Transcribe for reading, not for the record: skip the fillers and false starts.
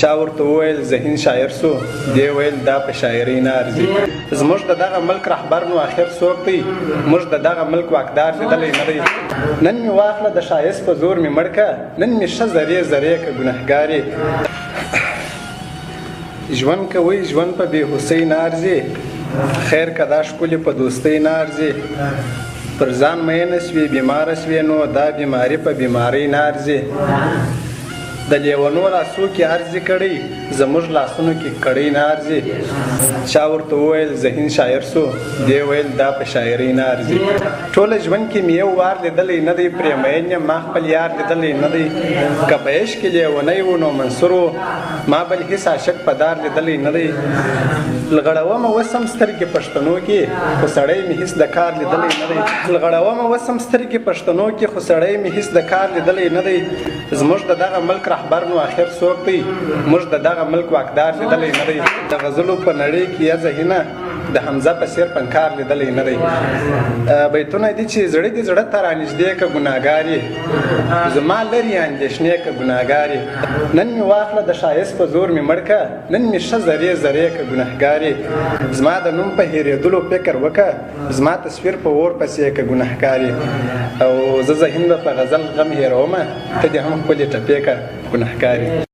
چا ورته وویل ذهین شاعر سو دی ویل دا په شاعرۍ نه ارزي زموږ د دغه ملک رهبر نو آخر څوک دی موږ د دغه ملک واکدار لیدلی نه دی نن مې واخله د ښایست په زور مې مړ که نن مې ښه زرې زرې که ګنهګارې ژوند کوئ ژوند په بېهوسۍ نه ارزي خیر که دا ښکلې په دوستۍ نه ارزي پر ځان مینه سوې بیماره سوې نو دا بیماري په بیمارۍ نه ارزي د لیونو لاسو کې ارزي کړی زموږ لاسونو کې کړی نه ارزي چا ورته وویل ذهین شاعر سو دی ویل دا په شاعرۍ نه ارزي ټوله ژوند کې مې یو وار لیدلی نه دی پرې مین یم ما خپل یار لیدلی نه دی که په عشق کې لیونی و نو منصور و ما بل هېڅ عاشق په دار لیدلی نه دی لغړومه اوس هم سترګې پښتنو کې خو سړی مې هېڅ د کار لیدلی نه دی لغړومه اوس هم سترګې پښتنو کې خو سړی مې هېڅ د کار لیدلی نه دی زموږ د دغه ملک رهبر نو آخر څوک دی موږ د دغه ملک واکدار لیدلی نه دی د غزلو په نړۍ کې یا ذهینه د حمزه په څېر فنکار لیدلی نه دی بیتونه دي چې زړه دې زړه ته رانږدې که ګناهګار یې زما لرې اندېښنې که ګناهګار یې نن مې واخله د ښایست په زور مې مړ که نن مې ښه زرې زرې که ګناهګار یې زما د نوم په هېرېدلو فکر وکړه زما تصویر په اور پسې که ګناهګار یې او زه ذهین به په غزل غم هېرومه ته دې هم ښکلې ټپې که ګناهګار یې